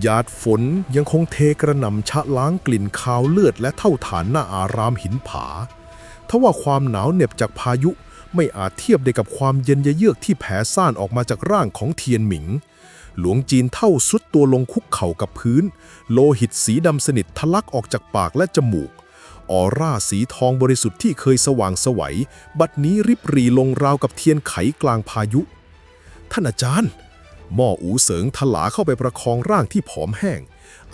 หยาดฝนยังคงเทกระหน่ำชะล้างกลิ่นคาวเลือดและเท่าฐานหน้าอารามหินผาทว่าความหนาวเหน็บจากพายุไม่อาจเทียบได้กับความเย็นเยือกที่แผ่ซ่านออกมาจากร่างของเทียนหมิงหลวงจีนเท่าสุดตัวลงคุกเข่ากับพื้นโลหิตสีดำสนิททะลักออกจากปากและจมูกออร่าสีทองบริสุทธิ์ที่เคยสว่างไสวบัดนี้ริบหรี่ลงราวกับเทียนไขกลางพายุท่านอาจารย์หม่ออูเสริงถลาเข้าไปประคองร่างที่ผอมแห้ง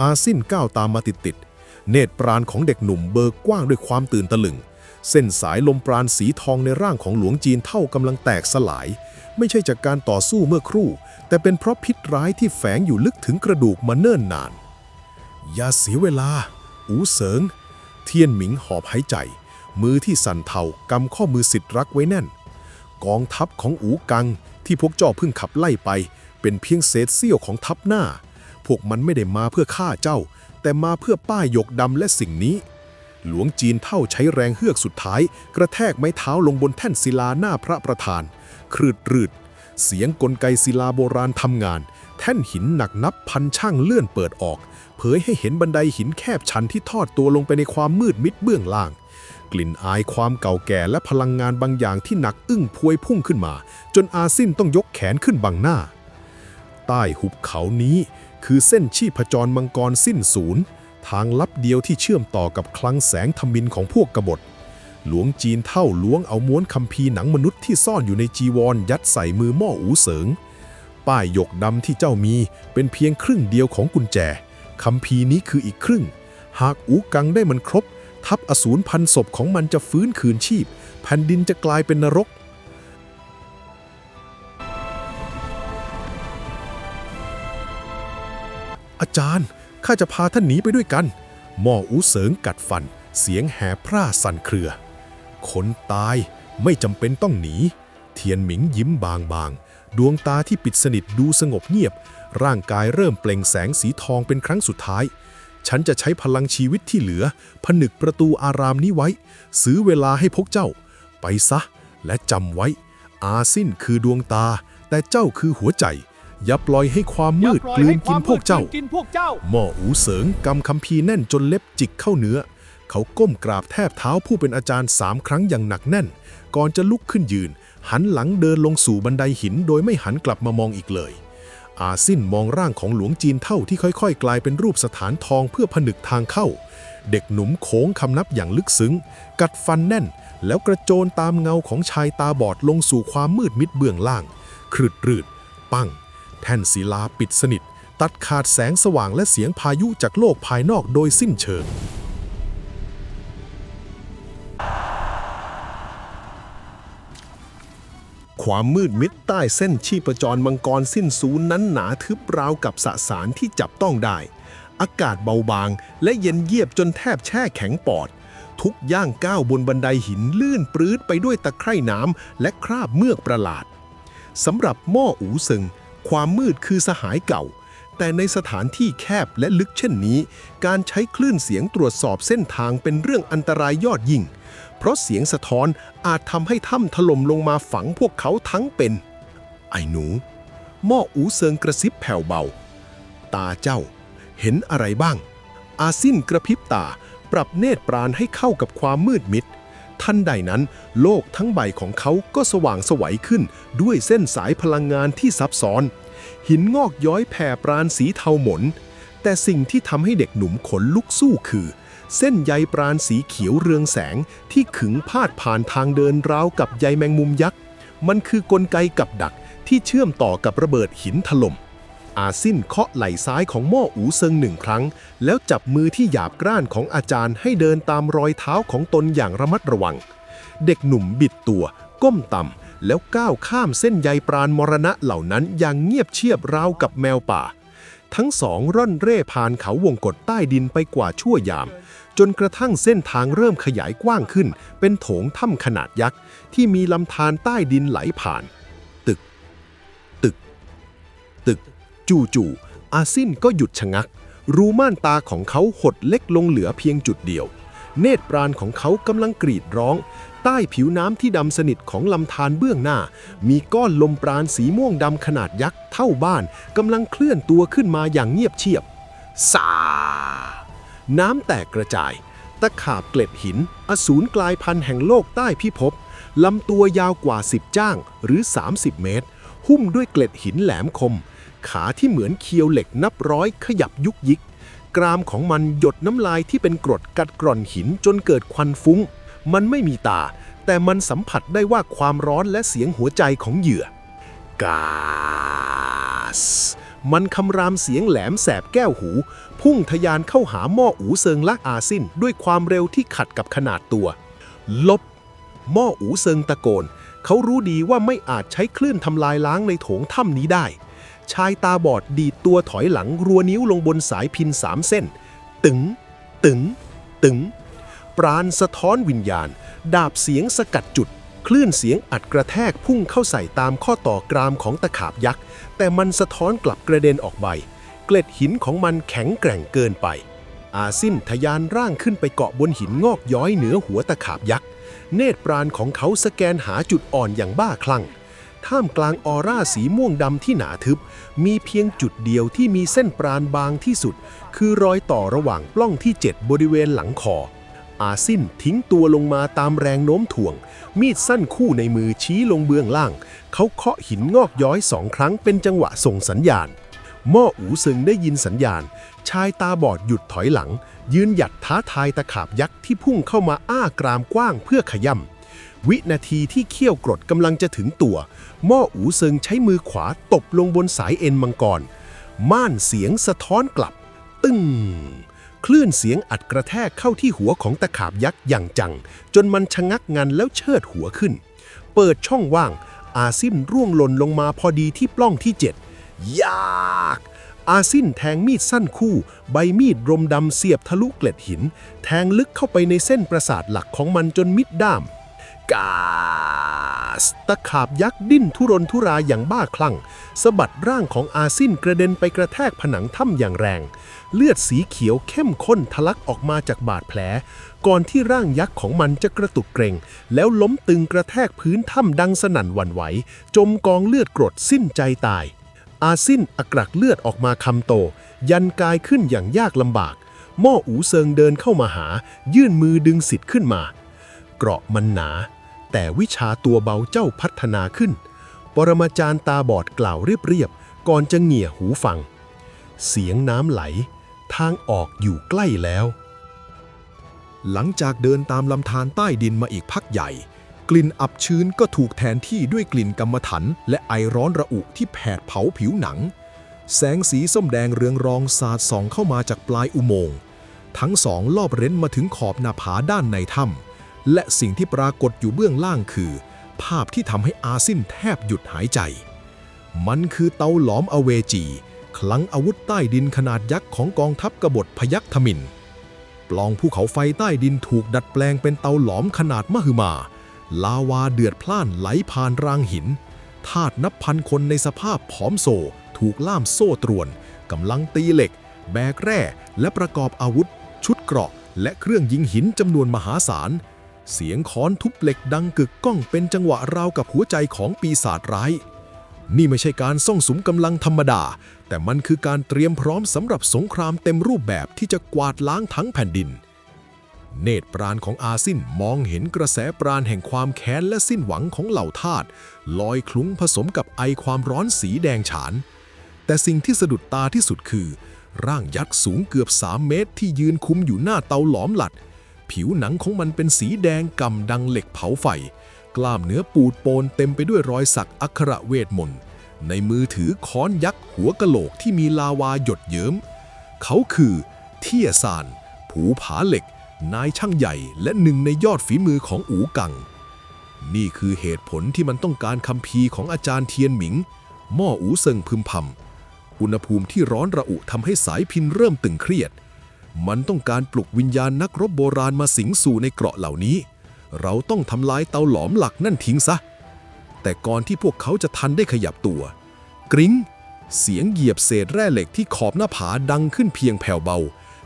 อาซิ่นก้าวตามมาติดเนตรปราณของเด็กหนุ่มเบิกกว้างด้วยความตื่นตะลึงเส้นสายลมปราณสีทองในร่างของหลวงจีนเท่ากำลังแตกสลายไม่ใช่จากการต่อสู้เมื่อครู่แต่เป็นเพราะพิษร้ายที่แฝงอยู่ลึกถึงกระดูกมาเนิ่นนานอย่าเสียเวลาอูเสริงเทียนหมิงหอบหายใจมือที่สั่นเทากำข้อมือสิทธิ์รักไว้แน่นกองทัพของอูกังที่พวกเจ้าเพิ่งขับไล่ไปเป็นเพียงเศษเสี้ยวของทัพหน้าพวกมันไม่ได้มาเพื่อฆ่าเจ้าแต่มาเพื่อป้ายหยกดำและสิ่งนี้หลวงจีนเท่าใช้แรงเฮือกสุดท้ายกระแทกไม้เท้าลงบนแท่นศิลาหน้าพระประธานครืดรืดเสียงกลไกศิลาโบราณทำงานแท่นหินหนักนับพันช่างเลื่อนเปิดออกเผยให้เห็นบันไดหินแคบชันที่ทอดตัวลงไปในความมืดมิดเบื้องล่างกลิ่นอายความเก่าแก่และพลังงานบางอย่างที่หนักอึ้งพวยพุ่งขึ้นมาจนอาซินต้องยกแขนขึ้นบังหน้าใต้หุบเขานี้คือเส้นชีพจรมังกรสิ้นศูนย์ทางลับเดียวที่เชื่อมต่อกับคลังแสงทมิฬของพวกกบฏหลวงจีนเท่าล้วงเอาม้วนคัมภีร์หนังมนุษย์ที่ซ่อนอยู่ในจีวรยัดใส่มือหม้ออูเสริงป้ายหยกดำที่เจ้ามีเป็นเพียงครึ่งเดียวของกุญแจคัมภีร์นี้คืออีกครึ่งหากอูกังได้มันครบทัพอสูรพันศพของมันจะฟื้นคืนชีพแผ่นดินจะกลายเป็นนรกอาจารย์ข้าจะพาท่านหนีไปด้วยกันหม่ออูเสริงกัดฟันเสียงแห่พร่าสั่นเครือคนตายไม่จำเป็นต้องหนีเทียนหมิงยิ้มบางๆดวงตาที่ปิดสนิทดูสงบเงียบร่างกายเริ่มเปล่งแสงสีทองเป็นครั้งสุดท้ายฉันจะใช้พลังชีวิตที่เหลือผนึกประตูอารามนี้ไว้ซื้อเวลาให้พวกเจ้าไปซะและจำไว้อาซิ่นคือดวงตาแต่เจ้าคือหัวใจอย่าปล่อยให้ความมืดกลืนกินพวกเจ้าหม่ออูเสริงกำคัมภีร์แน่นจนเล็บจิกเข้าเนื้อเขาก้มกราบแทบเท้าผู้เป็นอาจารย์3 ครั้งอย่างหนักแน่นก่อนจะลุกขึ้นยืนหันหลังเดินลงสู่บันไดหินโดยไม่หันกลับมามองอีกเลยอาซิ่นมองร่างของหลวงจีนเท่าที่ค่อยๆกลายเป็นรูปสถานทองเพื่อผนึกทางเข้าเด็กหนุ่มโค้งคำนับอย่างลึกซึ้งกัดฟันแน่นแล้วกระโจนตามเงาของชายตาบอดลงสู่ความมืดมิดเบื้องล่างครึดรืดปังแท่นศิลาปิดสนิทตัดขาดแสงสว่างและเสียงพายุจากโลกภายนอกโดยสิ้นเชิงความมืดมิดใต้เส้นชีพจรมังกรสิ้นสูญนั้นหนาทึบราวกับสสารที่จับต้องได้อากาศเบาบางและเย็นเยียบจนแทบแช่แข็งปอดทุกย่างก้าวบนบันไดหินลื่นปรื้ดไปด้วยตะไคร่น้ำและคราบเมือกประหลาดสำหรับหม้ออูเซิงความมืดคือสหายเก่าแต่ในสถานที่แคบและลึกเช่นนี้การใช้คลื่นเสียงตรวจสอบเส้นทางเป็นเรื่องอันตรายยอดยิ่งเพราะเสียงสะท้อนอาจทำให้ถ้ำถล่มลงมาฝังพวกเขาทั้งเป็นไอ้หนูหม้ออูเซิงกระซิบแผ่วเบาตาเจ้าเห็นอะไรบ้างอาซิ่นกระพริบตาปรับเนตรปราณให้เข้ากับความมืดมิดทันใดนั้นโลกทั้งใบของเขาก็สว่างไสวขึ้นด้วยเส้นสายพลังงานที่ซับซ้อนหินงอกย้อยแผ่ปราณสีเทาหม่นแต่สิ่งที่ทำให้เด็กหนุ่มขนลุกสู้คือเส้นใยปราณสีเขียวเรืองแสงที่ขึงพาดผ่านทางเดินราวกับใยแมงมุมยักษ์มันคือกลไกกับดักที่เชื่อมต่อกับระเบิดหินถล่มอาซิ่นเคาะไหล่ซ้ายของหม้ออูเซิง1 ครั้งแล้วจับมือที่หยาบกร้านของอาจารย์ให้เดินตามรอยเท้าของตนอย่างระมัดระวังเด็กหนุ่มบิดตัวก้มต่ำแล้วก้าวข้ามเส้นใยปราณมรณะเหล่านั้นอย่างเงียบเชียบราวกับแมวป่าทั้งสองร่อนเร่ผ่านเขาวงกฏใต้ดินไปกว่าชั่วยามจนกระทั่งเส้นทางเริ่มขยายกว้างขึ้นเป็นโถงถ้ำขนาดยักษ์ที่มีลำธารใต้ดินไหลผ่านตึกตึกตึกจู่ๆอาซิ่นก็หยุดชะงักรูม่านตาของเขาหดเล็กลงเหลือเพียงจุดเดียว เนตรปราณของเขากำลังกรีดร้องใต้ผิวน้ำที่ดำสนิทของลำธารเบื้องหน้ามีก้อนลมปราณสีม่วงดำขนาดยักษ์เท่าบ้านกำลังเคลื่อนตัวขึ้นมาอย่างเงียบเชียบสาน้ำแตกกระจายตะขาบเกล็ดหินอสูรกลายพันธุ์แห่งโลกใต้พิภพลำตัวยาวกว่า10จ้างหรือ30เมตรหุ้มด้วยเกล็ดหินแหลมคมขาที่เหมือนเคียวเหล็กนับร้อยขยับยุกยิกกรามของมันหยดน้ำลายที่เป็นกรดกัดกร่อนหินจนเกิดควันฟุ้งมันไม่มีตาแต่มันสัมผัสได้ว่าความร้อนและเสียงหัวใจของเหยื่อกาสมันคำรามเสียงแหลมแสบแก้วหูพุ่งทะยานเข้าหาหม้ออูเซิงและอาซินด้วยความเร็วที่ขัดกับขนาดตัวลบหม้ออูเซิงตะโกนเขารู้ดีว่าไม่อาจใช้คลื่นทำลายล้างในโถงถ้ำนี้ได้ชายตาบอดดีดตัวถอยหลังรัวนิ้วลงบนสายพิน3 เส้นตึงตึงตึงปราณสะท้อนวิญญาณดาบเสียงสกัดจุดคลื่นเสียงอัดกระแทกพุ่งเข้าใส่ตามข้อต่อกรามของตะขาบยักษ์แต่มันสะท้อนกลับกระเด็นออกไปเกล็ดหินของมันแข็งแกร่งเกินไปอาซินทะยานร่างขึ้นไปเกาะบนหินงอกย้อยเหนือหัวตะขาบยักษ์เนตรปราณของเขาสแกนหาจุดอ่อนอย่างบ้าคลั่งท่ามกลางออร่าสีม่วงดำที่หนาทึบมีเพียงจุดเดียวที่มีเส้นปราณบางที่สุดคือรอยต่อระหว่างปล้องที่7บริเวณหลังคออาซินทิ้งตัวลงมาตามแรงโน้มถ่วงมีดสั้นคู่ในมือชี้ลงเบื้องล่างเขาเคาะหินงอกย้อย2 ครั้งเป็นจังหวะส่งสัญญาณหม้ออูซึงได้ยินสัญญาณชายตาบอดหยุดถอยหลังยืนหยัดท้าทายตะขาบยักษ์ที่พุ่งเข้ามาอ้ากรามกว้างเพื่อขย่ำวินาทีที่เขี้ยวกรดกำลังจะถึงตัวหม้ออูซึงใช้มือขวาตบลงบนสายเอ็นมังกรม่านเสียงสะท้อนกลับตึ้งคลื่นเสียงอัดกระแทกเข้าที่หัวของตะขาบยักษ์อย่างจังจนมันชะงักงันแล้วเชิดหัวขึ้นเปิดช่องว่างอาซินร่วงหล่นลงมาพอดีที่ปล้องที่7ยากอาซินแทงมีดสั้นคู่ใบมีดรมดำเสียบทะลุเกล็ดหินแทงลึกเข้าไปในเส้นประสาทหลักของมันจนมิดด้ามกาสตะขาบยักษ์ดิ้นทุรนทุรายอย่างบ้าคลั่งสะบัดร่างของอาซินกระเด็นไปกระแทกผนังถ้ำอย่างแรงเลือดสีเขียวเข้มข้นทะลักออกมาจากบาดแผลก่อนที่ร่างยักษ์ของมันจะกระตุกเกร็งแล้วล้มตึงกระแทกพื้นถ้ำดังสนั่นหวั่นไหวจมกองเลือดกรดสิ้นใจตายอาซินอกรักเลือดออกมาคำโตยันกายขึ้นอย่างยากลำบากหม้ออูเซิงเดินเข้ามาหายื่นมือดึงสิทธิ์ขึ้นมาเกราะมันหนาแต่วิชาตัวเบาเจ้าพัฒนาขึ้นปรมาจารย์ตาบอดกล่าวเรียบๆก่อนจะเหงี่ยหูฟังเสียงน้ำไหลทางออกอยู่ใกล้แล้วหลังจากเดินตามลำธารใต้ดินมาอีกพักใหญ่กลิ่นอับชื้นก็ถูกแทนที่ด้วยกลิ่นกำมะถันและไอร้อนระอุที่แผดเผาผิวหนังแสงสีส้มแดงเรืองรองสาดส่องเข้ามาจากปลายอุโมงค์ทั้งสองลอบเร้นมาถึงขอบหน้าผาด้านในถ้ำและสิ่งที่ปรากฏอยู่เบื้องล่างคือภาพที่ทำให้อาซินแทบหยุดหายใจมันคือเตาหลอมอเวจีคลังอาวุธใต้ดินขนาดยักษ์ของกองทัพกบฏพยัคฆ์ทมิฬปล่องภูเขาไฟใต้ดินถูกดัดแปลงเป็นเตาหลอมขนาดมหึมาลาวาเดือดพล่านไหลผ่านรางหินทาสนับพันคนในสภาพผอมโซถูกล่ามโซ่ตรวนกำลังตีเหล็กแบกแร่และประกอบอาวุธชุดเกราะและเครื่องยิงหินจำนวนมหาศาลเสียงค้อนทุบเหล็กดังกึกก้องเป็นจังหวะราวกับหัวใจของปีศาจร้ายนี่ไม่ใช่การซ่องสุมกำลังธรรมดาแต่มันคือการเตรียมพร้อมสำหรับสงครามเต็มรูปแบบที่จะกวาดล้างทั้งแผ่นดินเนตรปราณของอาซินมองเห็นกระแสปราณแห่งความแค้นและสิ้นหวังของเหล่าทาสลอยคลุ้งผสมกับไอความร้อนสีแดงฉานแต่สิ่งที่สะดุดตาที่สุดคือร่างยักษ์สูงเกือบ3 เมตรที่ยืนคุมอยู่หน้าเตาหลอมหลัดผิวหนังของมันเป็นสีแดงก่ำดังเหล็กเผาไฟกล้ามเนื้อปูดโปนเต็มไปด้วยรอยสักอักขระเวทมนต์ในมือถือค้อนยักษ์หัวกะโหลกที่มีลาวาหยดเยิ้มเขาคือเทียซานผูผาเหล็กนายช่างใหญ่และหนึ่งในยอดฝีมือของอู่กังนี่คือเหตุผลที่มันต้องการคัมภีร์ของอาจารย์เทียนหมิงหม้ออูเซิงพึมพำอุณหภูมิที่ร้อนระอุทำให้สายพินเริ่มตึงเครียดมันต้องการปลุกวิญญาณนักรบโบราณมาสิงสู่ในเกราะเหล่านี้เราต้องทำลายเตาหลอมหลักนั่นทิ้งซะแต่ก่อนที่พวกเขาจะทันได้ขยับตัวกริ๊งเสียงเหยียบเศษแร่เหล็กที่ขอบหน้าผาดังขึ้นเพียงแผ่วเบา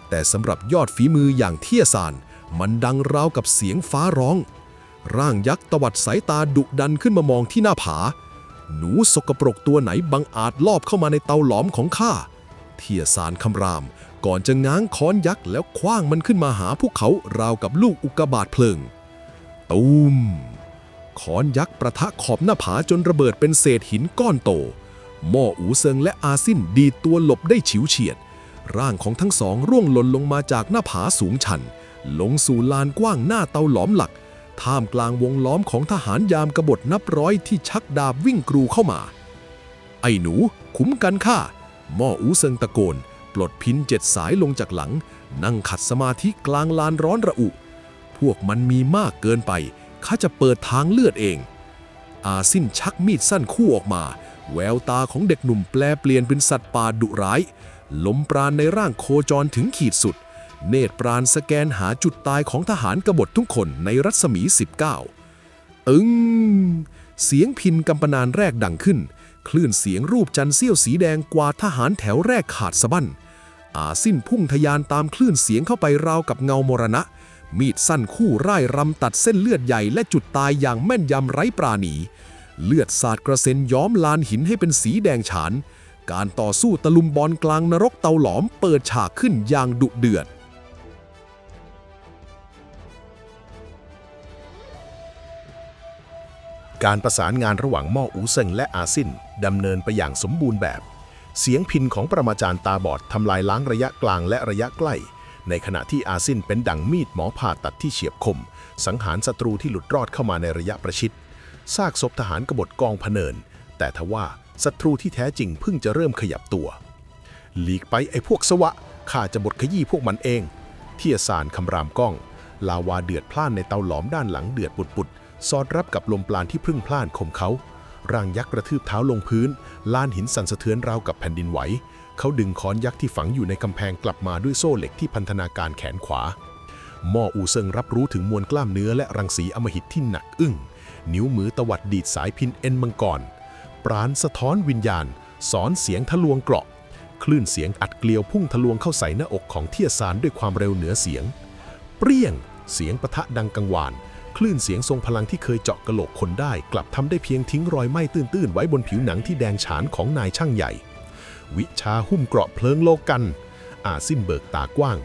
แต่สำหรับยอดฝีมืออย่างเทียซาน มันดังราวกับเสียงฟ้าร้องร่างยักษ์ตวัดสายตาดุดันขึ้นมามองที่หน้าผาหนูสกปรกตัวไหนบังอาจลอบเข้ามาในเตาหลอมของข้าเทียสารคำรามก่อนจะง้างค้อนยักษ์แล้วคว้างมันขึ้นมาหาพวกเขาราวกับลูกอุกกาบาตเพลิงตูมค้อนยักษ์ประทะขอบหน้าผาจนระเบิดเป็นเศษหินก้อนโตหม้ออูเซิงและอาซินดีดตัวหลบได้ฉิวเฉียดร่างของทั้งสองร่วงหล่นลงมาจากหน้าผาสูงชันลงสู่ลานกว้างหน้าเตาหลอมหลักท่ามกลางวงล้อมของทหารยามกบฏนับร้อยที่ชักดาบวิ่งกรูเข้ามาไอ้หนูคุ้มกันข้าหม้ออูเซิงตะโกนปลดพิน7 สายลงจากหลังนั่งขัดสมาธิกลางลานร้อนระอุพวกมันมีมากเกินไปข้าจะเปิดทางเลือดเองอาซินชักมีดสั้นคู่ออกมาแววตาของเด็กหนุ่มแปลเปลี่ยนเป็นสัตว์ป่าดุร้ายลมปราณในร่างโคจรถึงขีดสุดเนตรปราณสแกนหาจุดตายของทหารกบฏทุกคนในรัศมี19เสียงพินกำปนานแรกดังขึ้นคลื่นเสียงรูปจันทร์เสี้ยวสีแดงกวาดทหารแถวแรกขาดสะบั้นอาซินพุ่งทะยานตามคลื่นเสียงเข้าไปราวกับเงามรณะมีดสั้นคู่ร่ายรำตัดเส้นเลือดใหญ่และจุดตายอย่างแม่นยำไร้ปราณีเลือดสาดกระเซ็นย้อมลานหินให้เป็นสีแดงฉานการต่อสู้ตะลุมบอลกลางนรกเตาหลอมเปิดฉากขึ้นอย่างดุเดือดการประสานงานระหว่างหม้ออูเซิงและอาซินดำเนินไปอย่างสมบูรณ์แบบเสียงพินของปรมาจารย์ตาบอดทำลายล้างระยะกลางและระยะใกล้ในขณะที่อาซินเป็นดั่งมีดหมอผ่าตัดที่เฉียบคมสังหารศัตรูที่หลุดรอดเข้ามาในระยะประชิดซากศพทหารกบฏกองพเนินแต่ทว่าศัตรูที่แท้จริงเพิ่งจะเริ่มขยับตัวหลีกไปไอ้พวกสวะข้าจะบดขยี้พวกมันเองเทียสารคำรามก้องลาวาเดือดพล่านในเตาหลอมด้านหลังเดือดปุดสอดรับกับลมปราณที่พรึ่งพล่านข่มเขาร่างยักษ์กระทืบเท้าลงพื้นลานหินสั่นสะเทือนราวกับแผ่นดินไหวเขาดึงค้อนยักษ์ที่ฝังอยู่ในกำแพงกลับมาด้วยโซ่เหล็กที่พันธนาการแขนขวาหม้ออูเซิงรับรู้ถึงมวลกล้ามเนื้อและรังสีอำมหิตที่หนักอึ้งนิ้วมือตวัดดีดสายพินเอ็นมังกรปราณสะท้อนวิญญาณสอนเสียงทะลวงเกราะคลื่นเสียงอัดเกลียวพุ่งทะลวงเข้าใส่หน้าอกของเทียสารด้วยความเร็วเหนือเสียงเปรี้ยงเสียงปะทะดังกังวานคลื่นเสียงทรงพลังที่เคยเจาะกะโหลกคนได้กลับทำได้เพียงทิ้งรอยไหม้ตื้นๆไว้บนผิวหนังที่แดงฉานของนายช่างใหญ่วิชาหุ้มเกราะเพลิงโลกันอาซินเบิกตากว้าง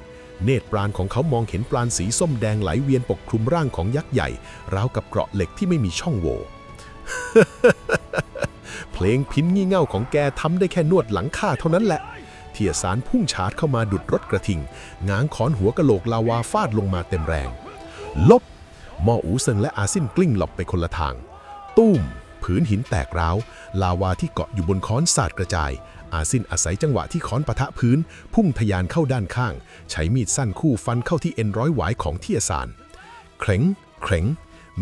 เนตรปราณของเขามองเห็นปราณสีส้มแดงไหลเวียนปกคลุมร่างของยักษ์ใหญ่ราวกับเกราะเหล็กที่ไม่มีช่องโหว่ เพลงพินงี่เง่าของแกทำได้แค่นวดหลังข้าเท่านั้นแหละเทียสารพุ่งชาร์จเข้ามาดุดรถกระทิงง้างค้อนหัวกะโหลกลาวาฟาดลงมาเต็มแรงลบหม้ออูเซิงและอาซินกลิ้งหลบไปคนละทางตุ้มผืนหินแตกร้าวลาวาที่เกาะอยู่บนค้อนสาดกระจายอาซินอาศัยจังหวะที่ค้อนปะทะพื้นพุ่งทะยานเข้าด้านข้างใช้มีดสั้นคู่ฟันเข้าที่เอ็นร้อยหวายของเทียสารเคร่ง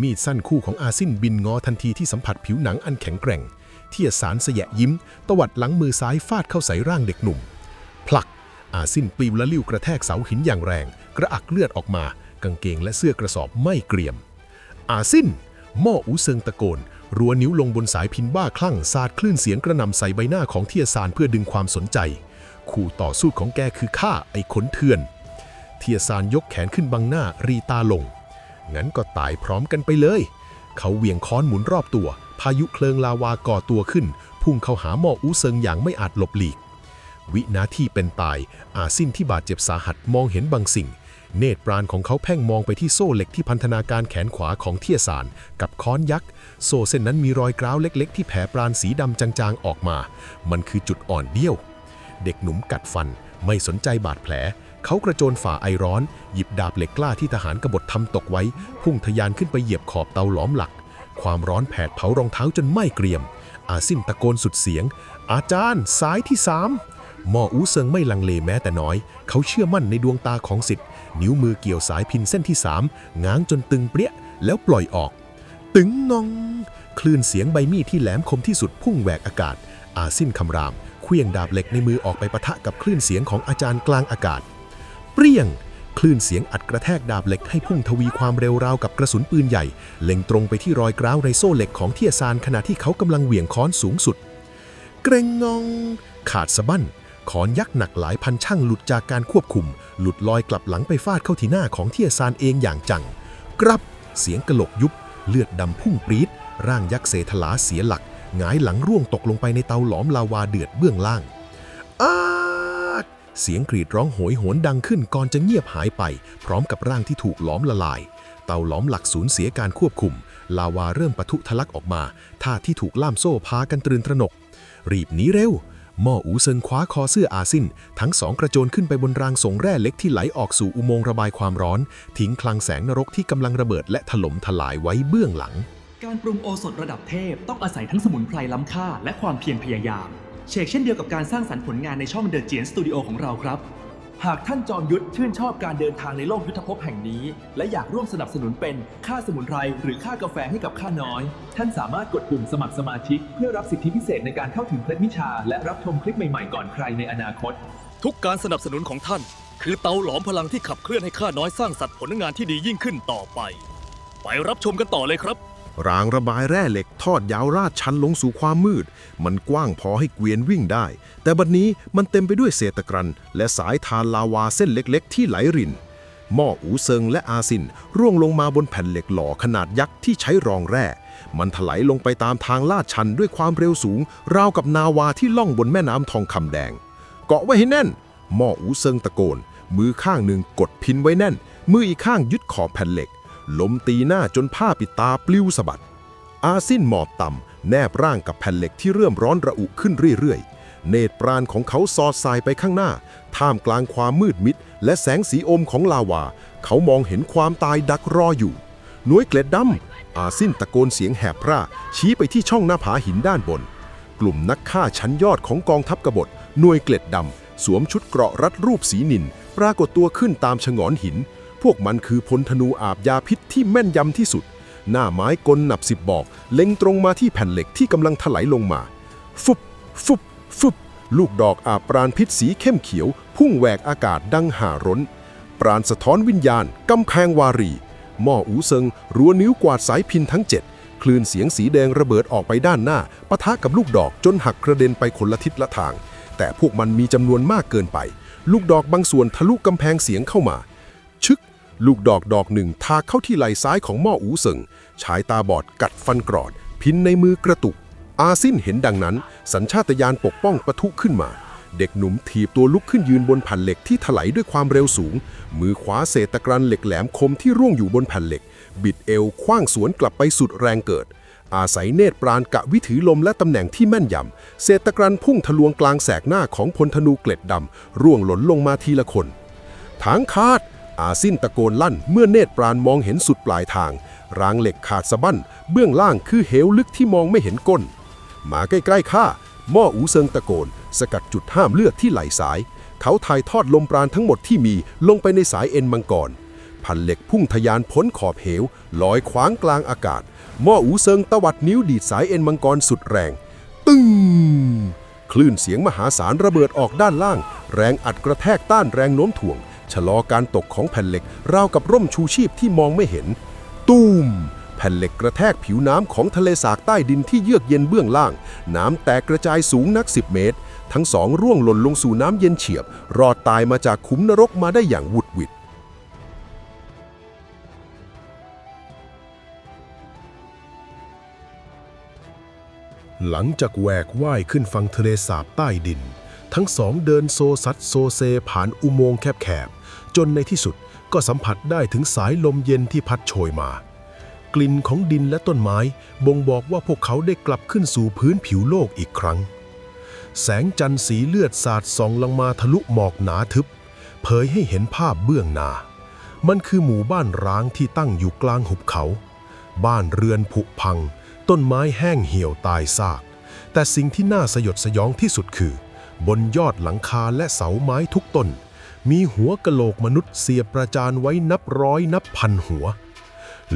มีดสั้นคู่ของอาซินบินงอทันทีที่สัมผัสผิวหนังอันแข็งแกร่งเทียสารแสยะยิ้มตวัดหลังมือซ้ายฟาดเข้าใส่ร่างเด็กหนุ่มผลักอาซินปลิวละลิ้วกระแทกเสาหินอย่างแรงกระอักเลือดออกมากางเกงและเสื้อกระสอบไม่เกรียมอาซินหม้ออูเซิงตะโกนรัวนิ้วลงบนสายพินบ้าคลั่งสาดคลื่นเสียงกระหน่ำใส่ใบหน้าของเทียสารเพื่อดึงความสนใจคู่ต่อสู้ของแกคือข้าไอ้ขนเถื่อนเทียสารยกแขนขึ้นบังหน้ารีตาลงงั้นก็ตายพร้อมกันไปเลยเขาเหวี่ยงค้อนหมุนรอบตัวพายุเพลิงลาวาก่อตัวขึ้นพุ่งเข้าหาหม้ออูเซิงอย่างไม่อาจหลบหลีกวินาทีเป็นตายอาซินที่บาดเจ็บสาหัสมองเห็นบางสิ่งเนตรปราณของเขาเพ่งมองไปที่โซ่เหล็กที่พันธนาการแขนขวาของเทียสารกับค้อนยักษ์โซ่เส้นนั้นมีรอยกร้าวเล็กๆที่แผ่ปราณสีดำจางๆออกมามันคือจุดอ่อนเดี่ยวเด็กหนุ่มกัดฟันไม่สนใจบาดแผลเขากระโจนฝ่าไอร้อนหยิบดาบเหล็กกล้าที่ทหารกบฏทำตกไว้พุ่งทะยานขึ้นไปเหยียบขอบเตาหลอมหลักความร้อนแผดเผารองเท้าจนไหม้เกรียมอาซินตะโกนสุดเสียงอาจารย์สายที่3หม้ออูเซิงไม่ลังเลแม้แต่น้อยเขาเชื่อมั่นในดวงตาของศิษย์นิ้วมือเกี่ยวสายพินเส้นที่3ง้างจนตึงเปรี้ยแล้วปล่อยออกตึงงองคลื่นเสียงใบมีดที่แหลมคมที่สุดพุ่งแหวกอากาศอาซินคำรามเคลื่องดาบเหล็กในมือออกไปปะทะกับคลื่นเสียงของอาจารย์กลางอากาศเปรี้ยงคลื่นเสียงอัดกระแทกดาบเหล็กให้พุ่งทวีความเร็วราวกับกระสุนปืนใหญ่เล็งตรงไปที่รอยกร้าวในโซ่เหล็กของเทียซานขณะที่เขากำลังเหวี่ยงค้อนสูงสุดเกรงงองขาดสะบั้น ขอนยักษ์หนักหลายพันช่างหลุดจากการควบคุมหลุดลอยกลับหลังไปฟาดเข้าที่หน้าของเทียซานเองอย่างจังกรับเสียงกระโหลกยุบเลือดดำพุ่งปรี๊ดร่างยักษ์เสถลาเสียหลักหงายหลังร่วงตกลงไปในเตาหลอมลาวาเดือดเบื้องล่างอ้าเสียงกรีดร้องโหยหวนดังขึ้นก่อนจะเงียบหายไปพร้อมกับร่างที่ถูกหลอมละลายเตาหลอมหลักสูญเสียการควบคุมลาวาเริ่มปะทุทะลักออกมาท่าที่ถูกล่ามโซ่พากันตรึนตระหนกรีบหนีเร็วหม้ออูเซิงคว้าคอเสื้ออาซินทั้งสองกระโจนขึ้นไปบนรางส่งแร่เล็กที่ไหลออกสู่อุโมงค์ระบายความร้อนทิ้งคลังแสงนรกที่กำลังระเบิดและถล่มทลายไว้เบื้องหลังการปรุงโอสถระดับเทพต้องอาศัยทั้งสมุนไพรล้ำค่าและความเพียรพยายามเชกเช่นเดียวกับการสร้างสรรค์ผลงานในช่องเดอะเจียนสตูดิโอของเราครับหากท่านจอมยุทธชื่นชอบการเดินทางในโลกยุทธภพแห่งนี้และอยากร่วมสนับสนุนเป็นค่าสมุนไพรหรือค่ากาแฟให้กับข้าน้อยท่านสามารถกดปุ่มสมัครสมาชิกเพื่อรับสิทธิพิเศษในการเข้าถึงเคล็ดวิชาและรับชมคลิปใหม่ๆก่อนใครในอนาคตทุกการสนับสนุนของท่านคือเตาหลอมพลังที่ขับเคลื่อนให้ข้าน้อยสร้างสรรค์ผลงานที่ดียิ่งขึ้นต่อไปไปรับชมกันต่อเลยครับรางระบายแร่เหล็กทอดยาวราดชันลงสู่ความมืดมันกว้างพอให้เกวียนวิ่งได้แต่บัดนี้มันเต็มไปด้วยเศษตะกรันและสายทานลาวาเส้นเล็กๆที่ไหลรินหม้ออูเซิงและอาซินร่วงลงมาบนแผ่นเหล็กหล่อขนาดยักษ์ที่ใช้รองแร่มันถลายลงไปตามทางลาดชันด้วยความเร็วสูงราวกับนาวาที่ล่องบนแม่น้ำทองคำแดงเกาะไว้ให้แน่นหม้ออูเซิงตะโกนมือข้างหนึ่งกดพินไว้แน่นมืออีกข้างยึดขอบแผ่นเหล็กลมตีหน้าจนผ้าปิดตาปลิวสะบัดอาซินหมอบต่ำแนบร่างกับแผ่นเหล็กที่เริ่มร้อนระอุขึ้นเรื่อยๆเนตรปราณของเขาสอดสายไปข้างหน้าท่ามกลางความมืดมิดและแสงสีอมของลาวาเขามองเห็นความตายดักรออยู่หน่วยเกล็ดดำอาซินตะโกนเสียงแหบพร่าชี้ไปที่ช่องหน้าผาหินด้านบนกลุ่มนักฆ่าชั้นยอดของกองทัพกบฏหน่วยเกล็ดดำสวมชุดเกราะรัดรูปสีนิลปรากฏตัวขึ้นตามฉงอนหินพวกมันคือพลธนูอาบยาพิษที่แม่นยำที่สุดหน้าไม้กลหนับ10 บอกเล็งตรงมาที่แผ่นเหล็กที่กำลังถลายลงมาฟุบฟุบฟุบลูกดอกอาบปราณพิษสีเข้มเขียวพุ่งแหวกอากาศดังห่าร้นปราณสะท้อนวิญญาณกำแพงวารีหม้ออูเซิงรัวนิ้วกวาดสายพินทั้ง7คลื่นเสียงสีแดงระเบิดออกไปด้านหน้าปะทะกับลูกดอกจนหักกระเด็นไปคนละทิศละทางแต่พวกมันมีจำนวนมากเกินไปลูกดอกบางส่วนทะลุกำแพงเสียงเข้ามาชึกลูกดอกหนึ่งทากเข้าที่ไหล่ซ้ายของหม้ออูเซิงชายตาบอดกัดฟันกรอดพินในมือกระตุกอาซินเห็นดังนั้นสัญชาตญาณปกป้องปะทุขึ้นมาเด็กหนุ่มถีบตัวลุกขึ้นยืนบนแผ่นเหล็กที่ถลายด้วยความเร็วสูงมือขวาเศษตะกรันเหล็กแหลมคมที่ร่วงอยู่บนแผ่นเหล็กบิดเอวคว้างสวนกลับไปสุดแรงเกิดอาศัยเนตรปราณกะวิถีลมและตำแหน่งที่แม่นยำเศษตะกรันพุ่งทะลวงกลางแสกหน้าของพลธนูเกล็ดดำร่วงหล่นลงมาทีละคนทางคาดอาซินตะโกนลั่นเมื่อเนตรปราณมองเห็นสุดปลายทางรางเหล็กขาดสะบั้นเบื้องล่างคือเหวลึกที่มองไม่เห็นก้นมาใกล้ๆข้าหม้ออูเซิงตะโกนสกัดจุดห้ามเลือดที่ไหล่ซ้ายเขาถ่ายทอดลมปราณทั้งหมดที่มีลงไปในสายเอ็นมังกรพันเหล็กพุ่งทะยานพ้นขอบเหวลอยขวางกลางอากาศหม้ออูเซิงตวัดนิ้วดีดสายเอ็นมังกรสุดแรงตึ้งคลื่นเสียงมหาศาลระเบิดออกด้านล่างแรงอัดกระแทกต้านแรงโน้มถ่วงชะลอการตกของแผ่นเหล็กราวกับร่มชูชีพที่มองไม่เห็นตูมแผ่นเหล็กกระแทกผิวน้ำของทะเลสาบใต้ดินที่เยือกเย็นเบื้องล่างน้ำแตกกระจายสูงนัก10 เมตรทั้งสองร่วงหล่นลงสู่น้ำเย็นเฉียบรอดตายมาจากขุมนรกมาได้อย่างวุดวิดหลังจากแหวกว่ายขึ้นฝั่งทะเลสาบใต้ดินทั้งสองเดินโซซัดโซเซผ่านอุโมงค์แคบๆจนในที่สุดก็สัมผัสได้ถึงสายลมเย็นที่พัดโชยมากลิ่นของดินและต้นไม้บ่งบอกว่าพวกเขาได้กลับขึ้นสู่พื้นผิวโลกอีกครั้งแสงจันทร์สีเลือดสาดส่องลงมาทะลุหมอกหนาทึบเผยให้เห็นภาพเบื้องหน้ามันคือหมู่บ้านร้างที่ตั้งอยู่กลางหุบเขาบ้านเรือนผุพังต้นไม้แห้งเหี่ยวตายซากแต่สิ่งที่น่าสยดสยองที่สุดคือบนยอดหลังคาและเสาไม้ทุกต้นมีหัวกะโหลกมนุษย์เสียบประจานไว้นับร้อยนับพันหัว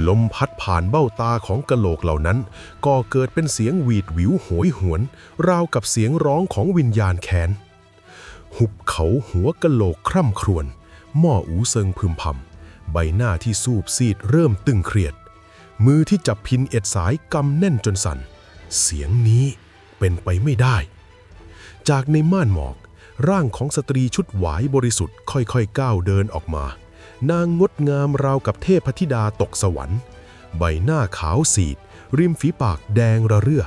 ลมพัดผ่านเบ้าตาของกะโหลกเหล่านั้นก่อเกิดเป็นเสียงหวีดหวิวโหยหวนราวกับเสียงร้องของวิญญาณแค้นหุบเขาหัวกะโหลกคร่ำครวญหม้ออูเซิงพึมพำใบหน้าที่สูบซีดเริ่มตึงเครียดมือที่จับพินเอ็ดสายกำแน่นจนสั่นเสียงนี้เป็นไปไม่ได้จากในม่านหมอก ร่างของสตรีชุดหวายบริสุทธิ์ค่อยๆก้าวเดินออกมานางงดงามราวกับเทพธิดาตกสวรรค์ใบหน้าขาวซีดริมฝีปากแดงระเรื่อ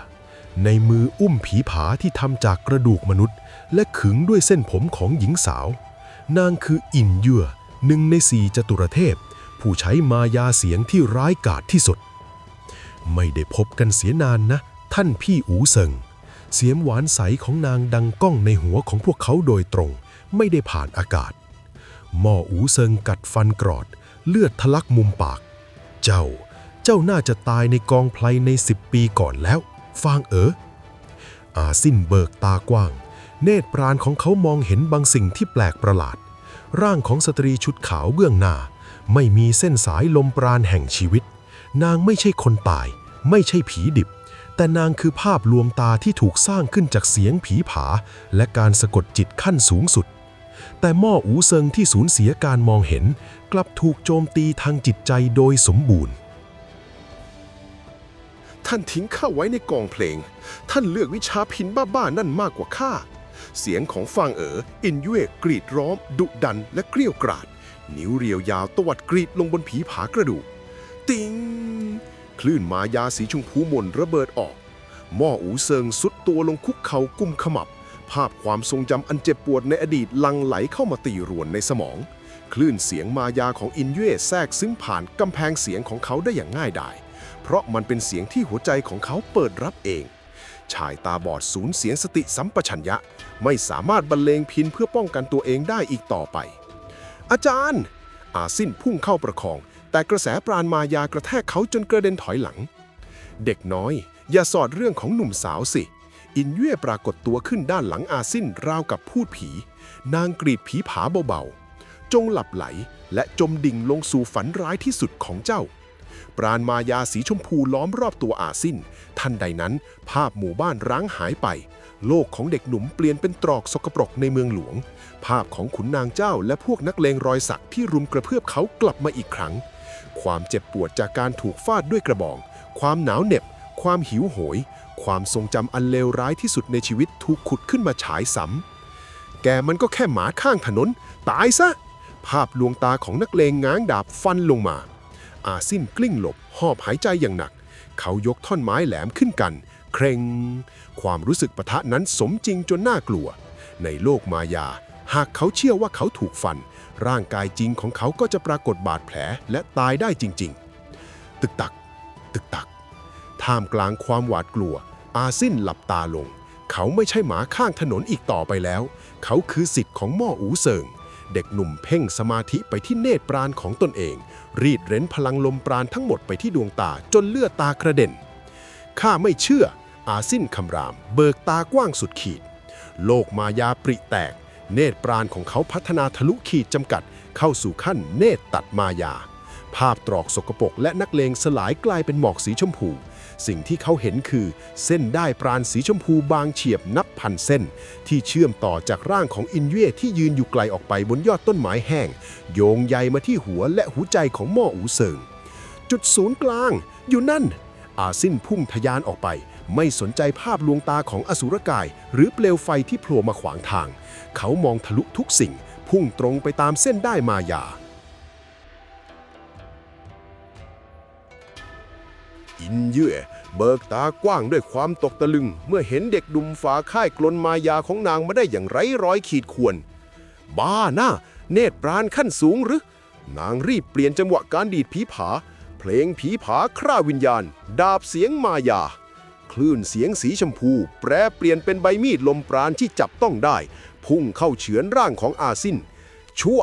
ในมืออุ้มผีผาที่ทำจากกระดูกมนุษย์และขึงด้วยเส้นผมของหญิงสาวนางคืออินเยื่อหนึ่งใน4จตุรเทพผู้ใช้มายาเสียงที่ร้ายกาจที่สุดไม่ได้พบกันเสียนานนะท่านพี่อูเซิงเสียงหวานใสของนางดังก้องในหัวของพวกเขาโดยตรงไม่ได้ผ่านอากาศหม่ออูเซิงกัดฟันกรอดเลือดทะลักมุมปากเจ้าน่าจะตายในกองไพลใน10 ปีก่อนแล้วฟางอาซินเบิกตากว้างเนตรปราณของเขามองเห็นบางสิ่งที่แปลกประหลาดร่างของสตรีชุดขาวเบื้องหน้าไม่มีเส้นสายลมปราณแห่งชีวิตนางไม่ใช่คนตายไม่ใช่ผีดิบแต่นางคือภาพลวงตาที่ถูกสร้างขึ้นจากเสียงผีผาและการสะกดจิตขั้นสูงสุดแต่หม้ออูเซิงที่สูญเสียการมองเห็นกลับถูกโจมตีทางจิตใจโดยสมบูรณ์ท่านทิ้งข้าไว้ในกองเพลงท่านเลือกวิชาพินบ้าๆนั่นมากกว่าข้าเสียงของฟางอินเย่กรีดร้องดุดันและเกรี้ยวกราดนิ้วเรียวยาวตวัดกรีดลงบนผีผากระดูกติงคลื่นมายาสีชมพูมนระเบิดออกหม้ออูเซิงสุดตัวลงคุกเข่ากุมขมับภาพความทรงจำอันเจ็บปวดในอดีตลังไหลเข้ามาตีรวนในสมองคลื่นเสียงมายาของอินเย่แทรกซึ้งผ่านกำแพงเสียงของเขาได้อย่างง่ายดายเพราะมันเป็นเสียงที่หัวใจของเขาเปิดรับเองชายตาบอดสูญเสียสติสัมปชัญญะไม่สามารถบรรเลงพิณเพื่อป้องกันตัวเองได้อีกต่อไปอาจารย์อาซินพุ่งเข้าประคองแต่กระแสปราณมายากระแทกเขาจนกระเด็นถอยหลังเด็กน้อยอย่าสอดเรื่องของหนุ่มสาวสิอินเย่ปรากฏตัวขึ้นด้านหลังอาซินราวกับพูดผีนางกรีดผีผาเบาๆจงหลับไหลและจมดิ่งลงสู่ฝันร้ายที่สุดของเจ้าปราณมายาสีชมพูล้อมรอบตัวอาซินทันใดนั้นภาพหมู่บ้านร้างหายไปโลกของเด็กหนุ่มเปลี่ยนเป็นตรอกสกปรกในเมืองหลวงภาพของขุนนางเจ้าและพวกนักเลงรอยสักที่รุมกระเพื่อมเขากลับมาอีกครั้งความเจ็บปวดจากการถูกฟาดด้วยกระบองความหนาวเหน็บความหิวโหยความทรงจำอันเลวร้ายที่สุดในชีวิตถูกขุดขึ้นมาฉายซ้ำแกมันก็แค่หมาข้างถนนตายซะภาพลวงตาของนักเลงง้างดาบฟันลงมาอาซินกลิ้งหลบหอบหายใจอย่างหนักเขายกท่อนไม้แหลมขึ้นกันเคร่งความรู้สึกปะทะนั้นสมจริงจนน่ากลัวในโลกมายาหากเขาเชื่อว่าเขาถูกฟันร่างกายจริงของเขาก็จะปรากฏบาดแผลและตายได้จริงๆตึกตักตึกตักท่ามกลางความหวาดกลัวอาซินหลับตาลงเขาไม่ใช่หมาข้างถนนอีกต่อไปแล้วเขาคือศิษย์ของหม้ออูเซิงเด็กหนุ่มเพ่งสมาธิไปที่เนตรปราณของตนเองรีดเร้นพลังลมปราณทั้งหมดไปที่ดวงตาจนเลือดตากระเด็นข้าไม่เชื่ออาซินคำรามเบิกตากว้างสุดขีดโลกมายาปริแตกเนตรปราณของเขาพัฒนาทะลุขีดจำกัดเข้าสู่ขั้นเนตรตัดมายาภาพตรอกสกปรกและนักเลงสลายกลายเป็นหมอกสีชมพูสิ่งที่เขาเห็นคือเส้นด้ายปราณสีชมพูบางเฉียบนับพันเส้นที่เชื่อมต่อจากร่างของอินเย่ที่ยืนอยู่ไกลออกไปบนยอดต้นไม้แห้งโยงใยมาที่หัวและหัวใจของหม้ออูเซิงจุดศูนย์กลางอยู่นั่นอาซินพุ่งทะยานออกไปไม่สนใจภาพลวงตาของอสุรกายหรือเปลวไฟที่โผล่มาขวางทางเขามองทะลุทุกสิ่งพุ่งตรงไปตามเส้นด้ายมายาอินเย่เบิกตากว้างด้วยความตกตะลึงเมื่อเห็นเด็กดุมฝาค่ายกลนมายาของนางมาได้อย่างไร้รอยขีดข่วนบ้าน่าเนตรปราณขั้นสูงหรือนางรีบเปลี่ยนจังหวะการดีดผีผาเพลงผีผาคร่าวิญญาณดาบเสียงมายาคลื่นเสียงสีชมพูแปรเปลี่ยนเป็นใบมีดลมปราณที่จับต้องได้พุ่งเข้าเฉือนร่างของอาซินชั่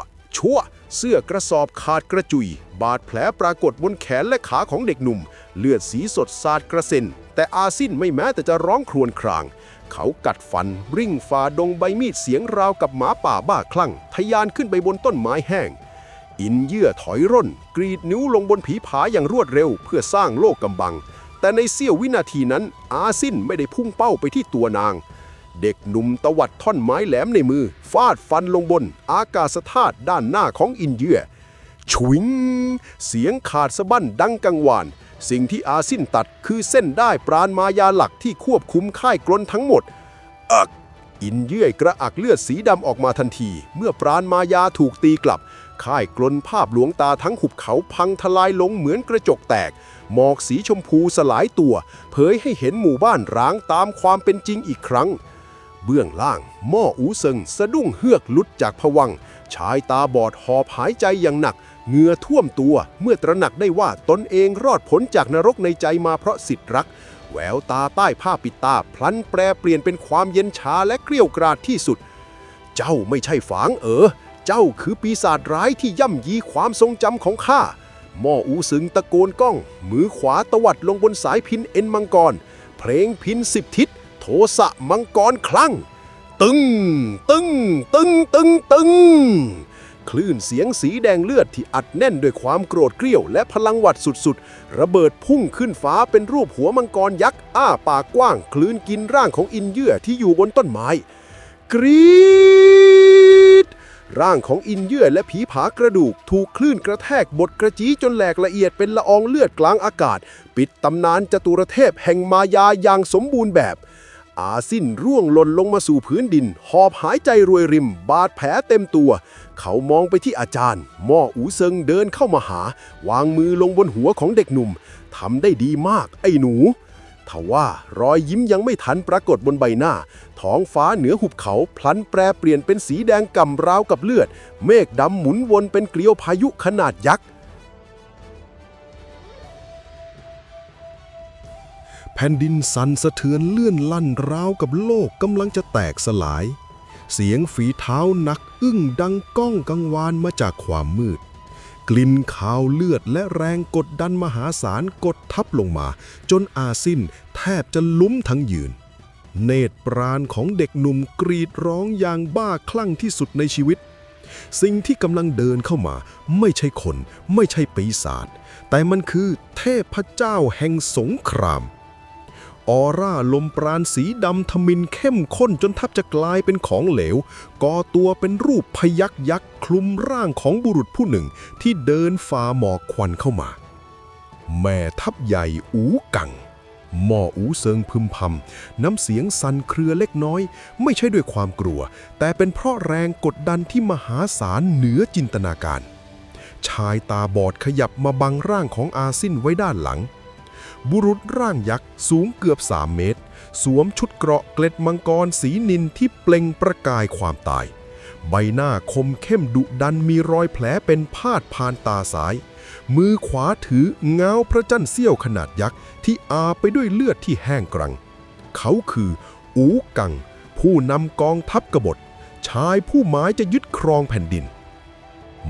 วเสื้อกระสอบขาดกระจุยบาดแผลปรากฏบนแขนและขาของเด็กหนุ่มเลือดสีสดสาดกระเซ็นแต่อาซินไม่แม้แต่จะร้องครวญครางเขากัดฟันริ่งฝ่าดงใบมีดเสียงราวกับหมาป่าบ้าคลั่งทะยานขึ้นไปบนต้นไม้แห้งอินเยื่อถอยร่นกรีดนิ้วลงบนผีผาอย่างรวดเร็วเพื่อสร้างโลกกำบังแต่ในเสี้ยววินาทีนั้นอาซินไม่ได้พุ่งเป้าไปที่ตัวนางเด็กหนุ่มตวัดท่อนไม้แหลมในมือฟาดฟันลงบนอากาศธาตุด้านหน้าของอินเยื่อชวิงเสียงขาดสะบั้นดังกังวานสิ่งที่อาซินตัดคือเส้นด้ายปราณมายาหลักที่ควบคุมค่ายกลนทั้งหมด อินเยื่อยกระอักเลือดสีดำออกมาทันทีเมื่อปราณมายาถูกตีกลับค่ายกลนภาพหลวงตาทั้งหุบเขาพังทลายลงเหมือนกระจกแตกหมอกสีชมพูสลายตัวเผยให้เห็นหมู่บ้านร้างตามความเป็นจริงอีกครั้งเบื้องล่างหม้ออูเซิงสะดุ้งเฮือกลุดจากผวังค์ชายตาบอดหอบหายใจอย่างหนักเหงื่อท่วมตัวเมื่อตระหนักได้ว่าตนเองรอดพ้นจากนรกในใจมาเพราะสิทธิ์รักแววตาใต้ผ้าปิดตาพลันแปรเปลี่ยนเป็นความเย็นชาและเกรี้ยวกราดที่สุดเจ้าไม่ใช่ฝางเจ้าคือปีศาจร้ายที่ย่ำยีความทรงจำของข้าหม้ออูซึงตะโกนก้องมือขวาตวัดลงบนสายพินเอ็นมังกรเพลงพิน10 ทิศโทสะมังกรคลั่งตึงตึงตึงตึงตึงคลื่นเสียงสีแดงเลือดที่อัดแน่นด้วยความโกรธเกรี้ยวและพลังหวัดสุดๆระเบิดพุ่งขึ้นฟ้าเป็นรูปหัวมังกรยักษ์อ้าปากกว้างคลื่นกินร่างของอินเยื่อที่อยู่บนต้นไม้กรี๊ดร่างของอินเยื่อและผีผากระดูกถูกคลื่นกระแทกบดกระจี้จนแหลกละเอียดเป็นละอองเลือดกลางอากาศปิดตำนานจตุรเทพแห่งมายาอย่างสมบูรณ์แบบอาสิ้นร่วงหล่นลงมาสู่พื้นดินหอบหายใจรวยริมบาดแผลเต็มตัวเขามองไปที่อาจารย์หม้ออูเซิงเดินเข้ามาหาวางมือลงบนหัวของเด็กหนุ่มทำได้ดีมากไอ้หนูทว่ารอยยิ้มยังไม่ทันปรากฏบนใบหน้าท้องฟ้าเหนือหุบเขาพลันแปรเปลี่ยนเป็นสีแดงก่ำราวกับเลือดเมฆดำหมุนวนเป็นเกลียวพายุขนาดยักษ์แผ่นดินสั่นสะเทือนเลื่อนลั่นราวกับโลกกำลังจะแตกสลายเสียงฝีเท้าหนักอึ้งดังก้องกังวานมาจากความมืดกลิ่นคาวเลือดและแรงกดดันมหาศาลกดทับลงมาจนอาซินแทบจะล้มทั้งยืนเนตรปราณของเด็กหนุ่มกรีดร้องอย่างบ้าคลั่งที่สุดในชีวิตสิ่งที่กำลังเดินเข้ามาไม่ใช่คนไม่ใช่ปีศาจแต่มันคือเทพเจ้าแห่งสงครามออร่าลมปราณสีดำทมิฬเข้มข้นจนแทบจะกลายเป็นของเหลวก่อตัวเป็นรูปพยัคฆ์ยักษ์คลุมร่างของบุรุษผู้หนึ่งที่เดินฝ่าหมอกควันเข้ามาแม่ทัพใหญ่อูกังหม้ออูเซิงพึมพำน้ำเสียงสั่นเครือเล็กน้อยไม่ใช่ด้วยความกลัวแต่เป็นเพราะแรงกดดันที่มหาศาลเหนือจินตนาการชายตาบอดขยับมาบังร่างของอาซินไว้ด้านหลังบุรุษร่างยักษ์สูงเกือบ3 เมตรสวมชุดเกราะเกล็ดมังกรสีนิลที่เปล่งประกายความตายใบหน้าคมเข้มดุดันมีรอยแผลเป็นพาดผ่านตาซ้ายมือขวาถือเงาพระจันทร์เสี้ยวขนาดยักษ์ที่อาไปด้วยเลือดที่แห้งกรังเขาคืออูกังผู้นำกองทัพกบฏชายผู้หมายจะยึดครองแผ่นดิน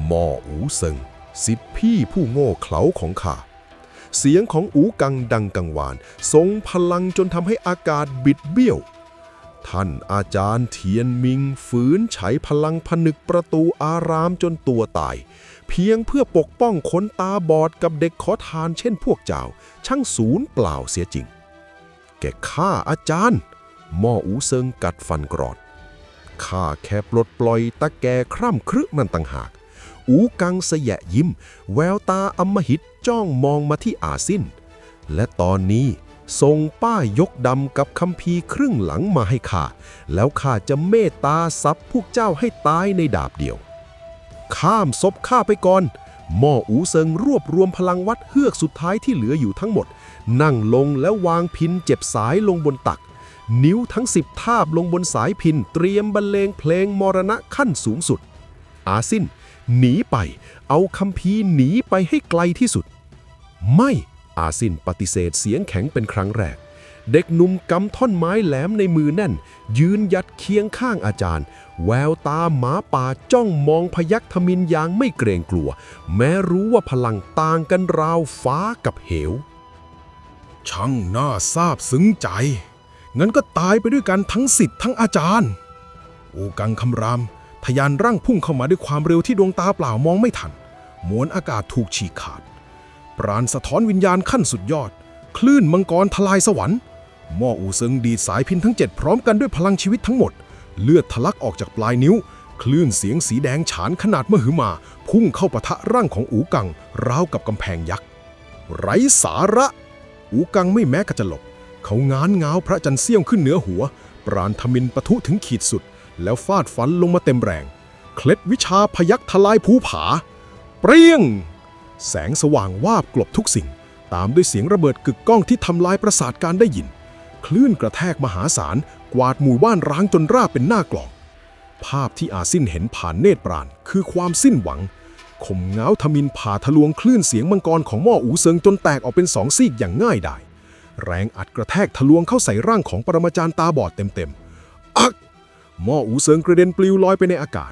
หม้ออูเซิงสิทธิพี่ผู้โง่เขลาของข้าเสียงของอูกังดังกังวานทรงพลังจนทำให้อากาศบิดเบี้ยวท่านอาจารย์เทียนมิงฝืนใช้พลังผนึกประตูอารามจนตัวตายเพียงเพื่อปกป้องคนตาบอดกับเด็กขอทานเช่นพวกเจ้าช่างสูญเปล่าเสียจริงแกฆ่าอาจารย์หม้ออูเซิงกัดฟันกรอดข้าแค่ปลดปล่อยตะแกคร่ำครึมันต่างหากอูกังเสยะยิ้มแววตาอำมหิตจ้องมองมาที่อาซินและตอนนี้ส่งป้ายยกดำกับคัมภีร์ครึ่งหลังมาให้ข้าแล้วข้าจะเมตตาซับพวกเจ้าให้ตายในดาบเดียวข้ามศพข้าไปก่อนหม้ออูเซิงรวบรวมพลังวัดเฮือกสุดท้ายที่เหลืออยู่ทั้งหมดนั่งลงแล้ววางพินเจ็บสายลงบนตักนิ้วทั้ง10ทาบลงบนสายพินเตรียมบรรเลงเพลงมรณะขั้นสูงสุดอาซินหนีไปเอาคัมภีร์หนีไปให้ไกลที่สุดไม่อาซินปฏิเสธเสียงแข็งเป็นครั้งแรกเด็กหนุ่มกำท่อนไม้แหลมในมือแน่นยืนหยัดเคียงข้างอาจารย์แววตาหมาป่าจ้องมองพยัคฆ์ทมิฬอย่างไม่เกรงกลัวแม้รู้ว่าพลังต่างกันราวฟ้ากับเหวช่างน่าซาบซึ้งใจงั้นก็ตายไปด้วยกันทั้งศิษย์ทั้งอาจารย์อูกังคำรามทยานร่างพุ่งเข้ามาด้วยความเร็วที่ดวงตาเปล่ามองไม่ทันมวลอากาศถูกฉีกขาดปราณสะท้อนวิญญาณขั้นสุดยอดคลื่นมังกรทลายสวรรค์หม้ออูเซิงดีดสายพินทั้ง7พร้อมกันด้วยพลังชีวิตทั้งหมดเลือดทะลักออกจากปลายนิ้วคลื่นเสียงสีแดงฉานขนาดมหึมาพุ่งเข้าปะทะร่างของอูกังราวกับกำแพงยักษ์ไร้สาระอูกังไม่แม้กระจะหลบเขาง้างพระจันทร์เสี้ยวขึ้นเหนือหัว ปราณทมิฬปะทุถึงขีดสุดแล้วฟาดฟันลงมาเต็มแรงเคล็ดวิชาพยัคฆ์ทลายภูผาเปรี้ยงแสงสว่างวาบกลบทุกสิ่งตามด้วยเสียงระเบิดกึกก้องที่ทำลายประสาทการได้ยินคลื่นกระแทกมหาศาลกวาดหมู่บ้านร้างจนราบเป็นหน้ากลองภาพที่อาซินเห็นผ่านเนตรปราณคือความสิ้นหวังข่มเงาทมิฬผ่าทะลวงคลื่นเสียงมังกรของม่ออูเซิงจนแตกออกเป็น2 ซีกอย่างง่ายดายแรงอัดกระแทกทะลวงเข้าใส่ร่างของปรมาจารย์ตาบอดเต็มๆอักม่ออูเซิงกระเด็นปลิวลอยไปในอากาศ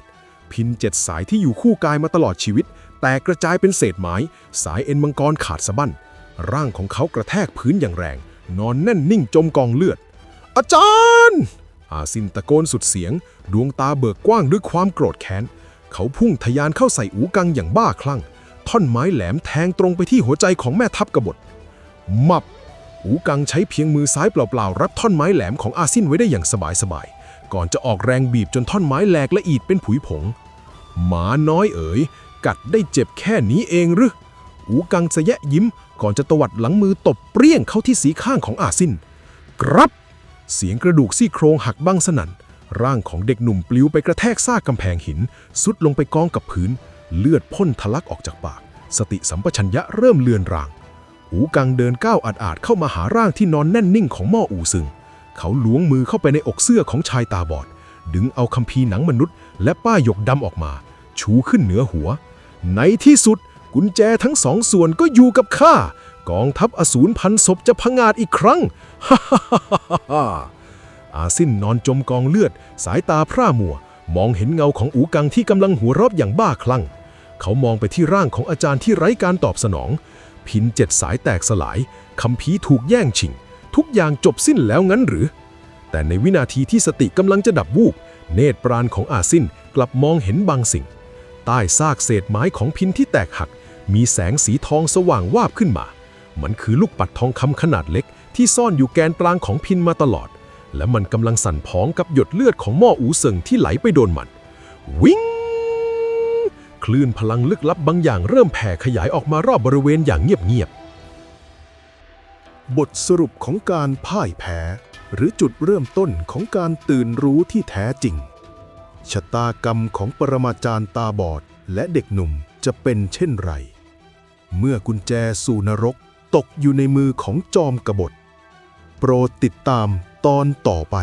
พิน7 สายที่อยู่คู่กายมาตลอดชีวิตแตกกระจายเป็นเศษไม้สายเอ็นมังกรขาดสะบั้นร่างของเขากระแทกพื้นอย่างแรงนอนแน่นนิ่งจมกองเลือดอาจารย์อาซินตะโกนสุดเสียงดวงตาเบิกกว้างด้วยความโกรธแค้นเขาพุ่งทะยานเข้าใส่อูกังอย่างบ้าคลั่งท่อนไม้แหลมแทงตรงไปที่หัวใจของแม่ทัพกบฏมับอูกังใช้เพียงมือซ้ายเปล่าๆรับท่อนไม้แหลมของอาซินไว้ได้อย่างสบายๆก่อนจะออกแรงบีบจนท่อนไม้แหลกละเอียดเป็นผุยผงหมาน้อยเอ๋ยกัดได้เจ็บแค่นี้เองหรืออูกังสะแยะยิ้มก่อนจะตวัดหลังมือตบเปรี้ยงเข้าที่สีข้างของอาซินกรับเสียงกระดูกซี่โครงหักบั้งสนั่นร่างของเด็กหนุ่มปลิวไปกระแทกซากกำแพงหินสุดลงไปกองกับพื้นเลือดพ่นทะลักออกจากปากสติสัมปชัญญะเริ่มเลือนรางอูกังเดินก้าวอาดๆเข้ามาหาร่างที่นอนแน่นนิ่งของม่ออูซึงเขาล้วงมือเข้าไปในอกเสื้อของชายตาบอดดึงเอาคัมภีร์หนังมนุษย์และป้ายหยกดำออกมาชูขึ้นเหนือหัวในที่สุดกุญแจทั้ง2 ส่วนก็อยู่กับข้ากองทัพอสูรพันศพจะผงาดอีกครั้งฮ่าฮ่าฮ่าฮ่าอาซินนอนจมกองเลือดสายตาพร่ามัวมองเห็นเงาของอูกังที่กำลังหัวเราะอย่างบ้าคลั่งเขามองไปที่ร่างของอาจารย์ที่ไร้การตอบสนองพิน7 สายแตกสลายคัมภีร์ถูกแย่งชิงทุกอย่างจบสิ้นแล้วงั้นหรือแต่ในวินาทีที่สติกำลังจะดับวูบเนตรปราณของอาซินกลับมองเห็นบางสิ่งใต้ซากเศษไม้ของพินที่แตกหักมีแสงสีทองสว่างวาบขึ้นมามันคือลูกปัดทองคำขนาดเล็กที่ซ่อนอยู่แกนกลางของพินมาตลอดและมันกำลังสั่นพ้องกับหยดเลือดของม่ออูเซิงที่ไหลไปโดนมันวิ่งคลื่นพลังลึกลับบางอย่างเริ่มแผ่ขยายออกมารอบบริเวณอย่างเงียบๆบทสรุปของการพ่ายแพ้หรือจุดเริ่มต้นของการตื่นรู้ที่แท้จริงชะตากรรมของปรมาจารย์ตาบอดและเด็กหนุ่มจะเป็นเช่นไรเมื่อกุญแจสู่นรกตกอยู่ในมือของจอมกบฏโปรดติดตามตอนต่อไป